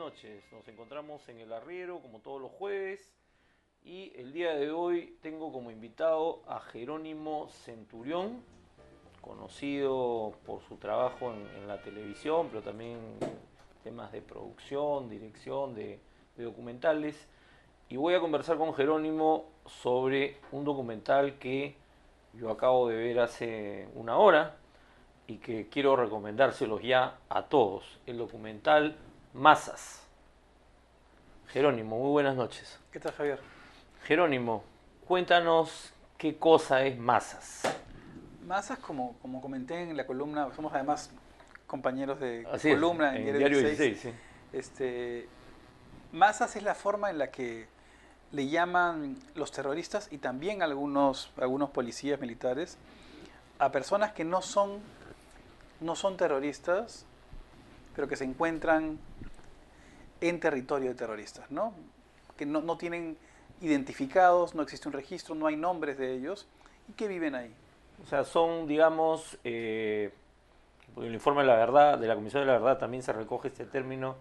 noches. Nos encontramos en El Arriero como todos los jueves y el día de hoy tengo como invitado a Jerónimo Centurión, conocido por su trabajo en la televisión, pero también temas de producción, dirección de documentales. Y voy a conversar con Jerónimo sobre un documental que yo acabo de ver hace una hora y que quiero recomendárselos ya a todos. El documental Masas. Jerónimo, muy buenas noches. ¿Qué tal, Javier? Jerónimo, cuéntanos qué cosa es Masas. Masas, como comenté en la columna, somos además compañeros de Así es, columna en en Diario Diario 16. 16, sí. Masas es la forma en la que le llaman los terroristas y también algunos policías militares a personas que no son terroristas, pero que se encuentran en territorio de terroristas, ¿no? Que no tienen identificados, no existe un registro, no hay nombres de ellos y que viven ahí. O sea, son, digamos, porque el informe de la verdad, de la Comisión de la Verdad también se recoge este término,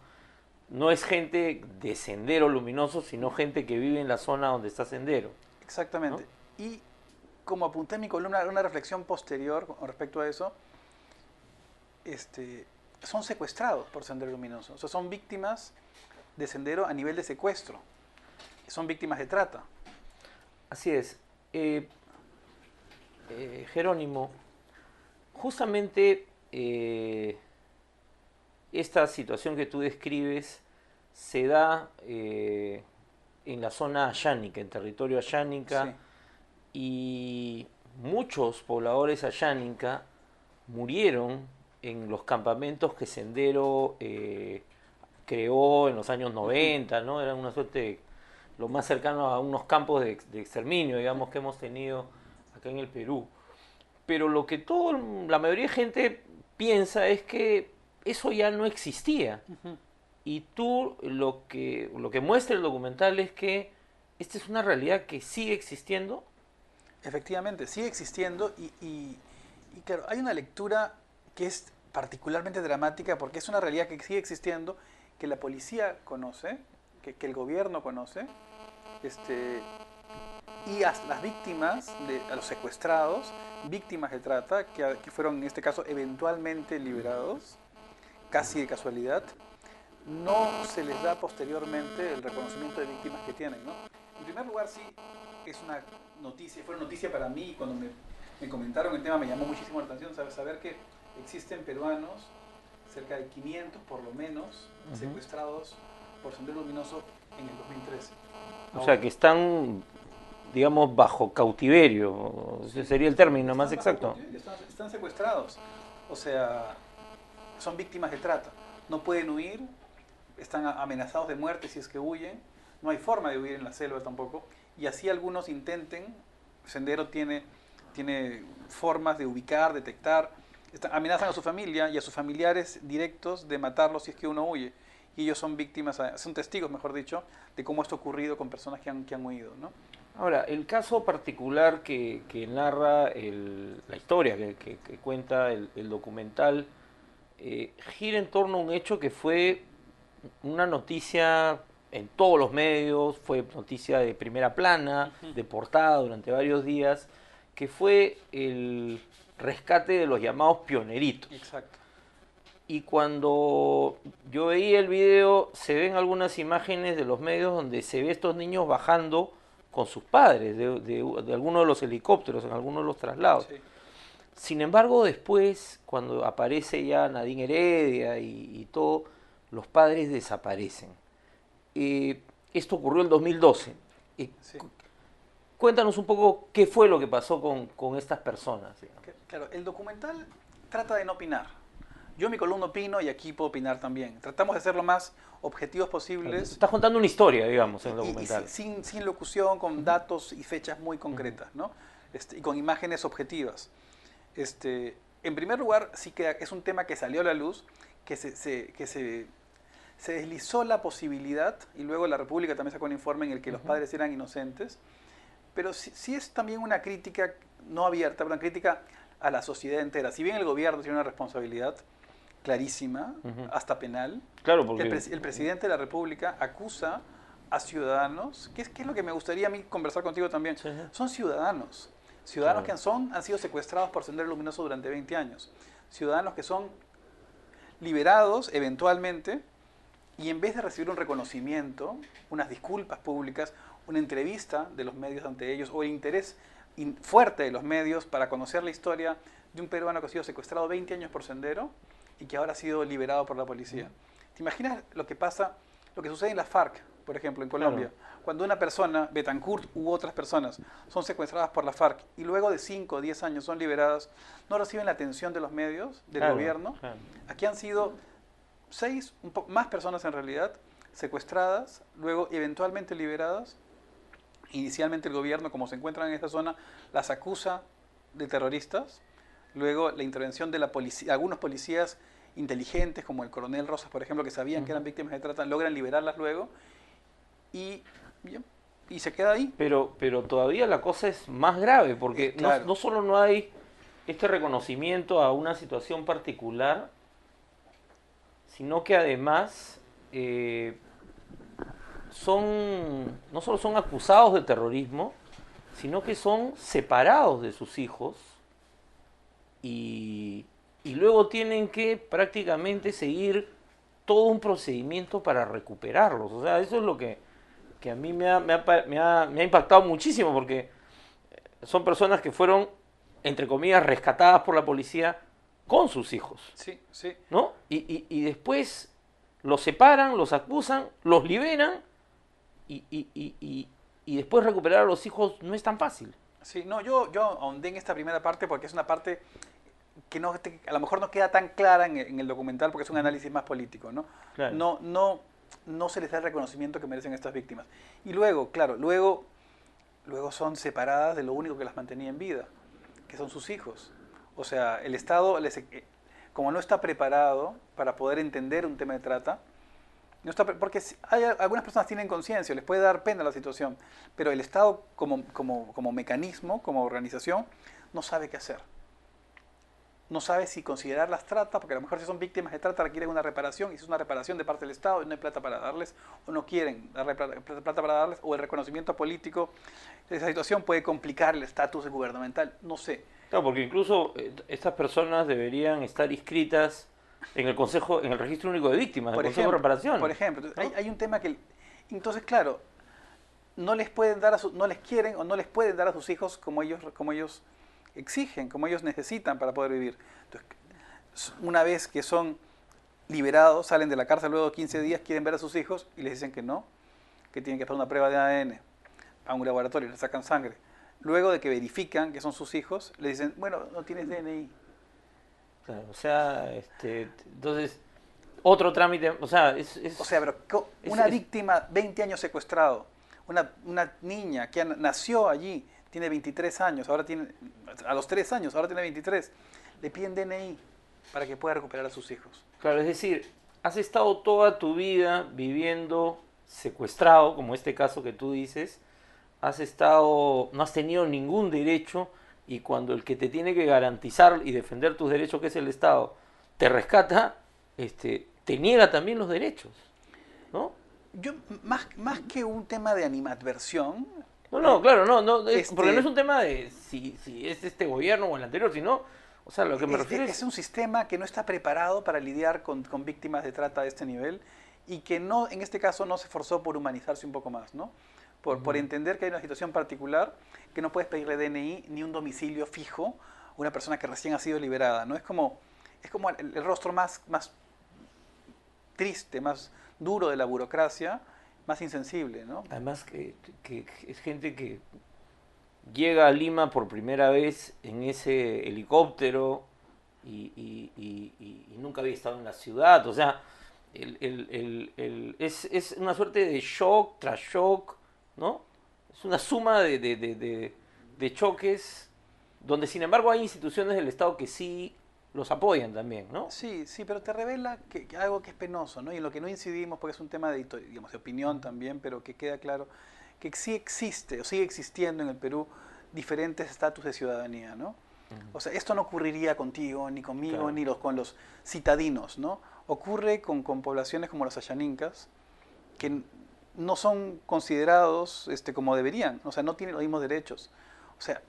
no es gente de Sendero Luminoso, sino gente que vive en la zona donde está Sendero, ¿no? Exactamente. Y como apunté en mi columna, una reflexión posterior con respecto a eso, son secuestrados por Sendero Luminoso. O sea, son víctimas de Sendero a nivel de secuestro. Son víctimas de trata. Así es. Jerónimo, justamente esta situación que tú describes se da en la zona ayánica, en territorio Sí, ayánica, y muchos pobladores ayánica murieron en los campamentos que Sendero creó en los años ujú, 90, ¿no? Era una suerte de lo más cercano a unos campos de exterminio, digamos, que hemos tenido acá en el Perú. Pero lo que la mayoría de gente piensa es que eso ya no existía. ujú. Y tú lo que muestra el documental es que esta es una realidad que sigue existiendo. Efectivamente, sigue existiendo y claro, hay una lectura que es particularmente dramática porque es una realidad que sigue existiendo, que la policía conoce, que el gobierno conoce, este, y a las víctimas, a los secuestrados, víctimas de trata, que fueron en este caso eventualmente liberados, casi de casualidad, no se les da posteriormente el reconocimiento de víctimas que tienen, ¿no? En primer lugar, sí, es una noticia, fue una noticia para mí cuando me comentaron el tema, me llamó muchísimo la atención saber que existen peruanos, cerca de 500 por lo menos, Ujú. secuestrados por Sendero Luminoso en el 2013. O sea, Ahora, que están, digamos, bajo cautiverio. Ese sí, sería el término más están bajo exacto. cautiverio, están secuestrados. O sea, son víctimas de trata. No pueden huir, están amenazados de muerte si es que huyen. No hay forma de huir en la selva tampoco. Y así algunos intenten, Sendero tiene formas de ubicar, detectar. Amenazan a su familia y a sus familiares directos de matarlos si es que uno huye. Y ellos son víctimas, son testigos, mejor dicho, de cómo esto ha ocurrido con personas que han huido, ¿no? Ahora, el caso particular que narra la historia que cuenta el documental gira en torno a un hecho que fue una noticia en todos los medios, fue noticia de primera plana, Ujú. de portada durante varios días, que fue el rescate de los llamados pioneritos. Exacto. Y cuando yo veía el video, se ven algunas imágenes de los medios donde se ve estos niños bajando con sus padres de alguno de los helicópteros, en alguno de los traslados. Sí. Sin embargo, después, cuando aparece ya Nadine Heredia y todo, los padres desaparecen. Esto ocurrió en 2012. Eh, Sí. Cuéntanos un poco qué fue lo que pasó con estas personas, digamos. Claro, el documental trata de no opinar. Yo en mi columna opino y aquí puedo opinar también. Tratamos de ser lo más objetivos posibles Estás contando una historia, digamos, en el y documental. sin locución, con Ujú, datos y fechas muy ujú. concretas, ¿no? Y con imágenes objetivas. En primer lugar, sí que es un tema que salió a la luz, que se deslizó la posibilidad, y luego la República también sacó un informe en el que los Ujú. padres eran inocentes, pero sí, sí es también una crítica no abierta, una crítica a la sociedad entera. Si bien el gobierno tiene una responsabilidad, clarísima, hasta penal. Claro, porque... El presidente de la República acusa a ciudadanos, ¿qué es lo que me gustaría a mí conversar contigo también? Sí, sí. Son ciudadanos, ciudadanos Claro. que han sido secuestrados por Sendero Luminoso durante 20 años, ciudadanos que son liberados eventualmente y en vez de recibir un reconocimiento, unas disculpas públicas, una entrevista de los medios ante ellos o el interés fuerte de los medios para conocer la historia de un peruano que ha sido secuestrado 20 años por Sendero y que ahora ha sido liberado por la policía. ¿Te imaginas lo que pasa, lo que sucede en la FARC, por ejemplo, en Colombia? Claro. Cuando una persona, Betancourt u otras personas, son secuestradas por la FARC y luego de 5 o 10 años son liberadas, no reciben la atención de los medios, del Claro, gobierno. claro. Aquí han sido 6, más personas en realidad, secuestradas, luego eventualmente liberadas. Inicialmente el gobierno, como se encuentran en esta zona, las acusa de terroristas. Luego la intervención de la policía, algunos policías inteligentes, como el coronel Rosas, por ejemplo, que sabían que eran víctimas de trata, logran liberarlas luego y, y se queda ahí. Pero todavía la cosa es más grave, porque Claro. no solo no hay este reconocimiento a una situación particular, sino que además no solo son acusados de terrorismo, sino que son separados de sus hijos y luego tienen que prácticamente seguir todo un procedimiento para recuperarlos. O sea, eso es lo que a mí me ha impactado muchísimo, porque son personas que fueron, entre comillas, rescatadas por la policía con sus hijos, Sí, sí. ¿no? Y después los separan, los acusan, los liberan y después recuperar a los hijos no es tan fácil. Sí, no, yo ahondé en esta primera parte porque es una parte que no a lo mejor no queda tan clara en el documental porque es un análisis más político, ¿no? Claro. No se les da el reconocimiento que merecen estas víctimas. Y luego, claro, luego son separadas de lo único que las mantenía en vida, que son sus hijos. O sea, el Estado, como no está preparado para poder entender un tema de trata, no está, porque algunas personas tienen conciencia, les puede dar pena la situación, pero el Estado como mecanismo, como organización, no sabe qué hacer. No sabe si considerarlas trata, porque a lo mejor si son víctimas de trata requieren una reparación, y si es una reparación de parte del Estado y no hay plata para darles, o no quieren darle plata para darles, o el reconocimiento político de esa situación puede complicar el estatus gubernamental, no sé. Claro, porque incluso estas personas deberían estar inscritas en el Consejo, en el Registro Único de Víctimas, del Consejo de Reparación. Por ejemplo, ¿no? hay un tema que, entonces claro, no les pueden dar no les quieren o no les pueden dar a sus hijos como ellos exigen, como ellos necesitan para poder vivir. Entonces, una vez que son liberados, salen de la cárcel luego de 15 días, quieren ver a sus hijos y les dicen que no, que tienen que hacer una prueba de ADN a un laboratorio, les sacan sangre. Luego de que verifican que son sus hijos, les dicen, bueno, no tienes DNI. Claro, o sea, entonces, otro trámite, o sea, O sea, pero una víctima, 20 años secuestrado, una niña que nació allí, tiene 23 años, a los 3 años, ahora tiene 23, le piden DNI para que pueda recuperar a sus hijos. Claro, es decir, has estado toda tu vida viviendo secuestrado, como este caso que tú dices, no has tenido ningún derecho y cuando el que te tiene que garantizar y defender tus derechos, que es el Estado, te rescata, te niega también los derechos, ¿no? Yo, más que un tema de animadversión, No, claro, porque no es un tema de si es este gobierno o el anterior, sino, o sea, lo que me refiero es un sistema que no está preparado para lidiar con víctimas de trata de este nivel y que no, en este caso no se esforzó por humanizarse un poco más, ¿no? Por entender que hay una situación particular, que no puedes pedirle DNI ni un domicilio fijo a una persona que recién ha sido liberada, ¿no? Es como el rostro más triste, más duro de la burocracia, más insensible, ¿no? Además que es gente que llega a Lima por primera vez en ese helicóptero y nunca había estado en la ciudad, o sea, es una suerte de shock tras shock, ¿no? Es una suma de choques donde sin embargo hay instituciones del Estado que sí los apoyan también, ¿no? Sí, pero te revela que algo que es penoso, ¿no? Y en lo que no incidimos, porque es un tema digamos, de opinión también, pero que queda claro que sí existe o sigue existiendo en el Perú diferentes estatus de ciudadanía, ¿no? O sea, esto no ocurriría contigo, ni conmigo, Claro. ni con los citadinos, ¿no? Ocurre con poblaciones como los Ashanincas, que no son considerados como deberían, o sea, no tienen los mismos derechos. O sea,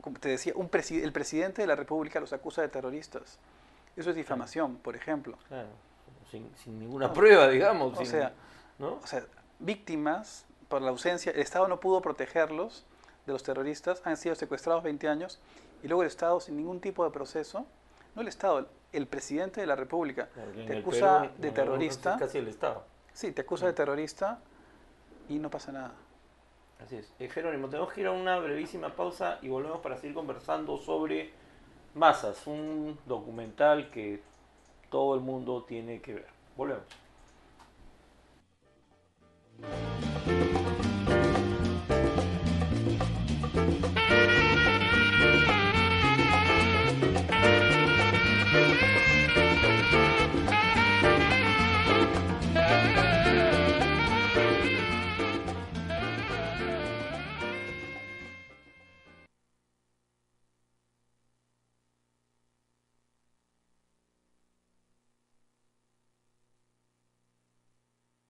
como te decía, el presidente de la República los acusa de terroristas. Eso es Claro, difamación, por ejemplo. claro. Sin ninguna prueba, digamos. O sea, ¿No? o sea, víctimas por la ausencia, el Estado no pudo protegerlos de los terroristas, han sido secuestrados 20 años y luego el Estado sin ningún tipo de proceso, no el Estado, el presidente de la República Porque en te el acusa Perú, de en algunos casos, es terrorista, casi el Estado. sí, te acusa de terrorista y no pasa nada. Así es. Jerónimo, tenemos que ir a una brevísima pausa y volvemos para seguir conversando sobre Masas, un documental que todo el mundo tiene que ver. Volvemos.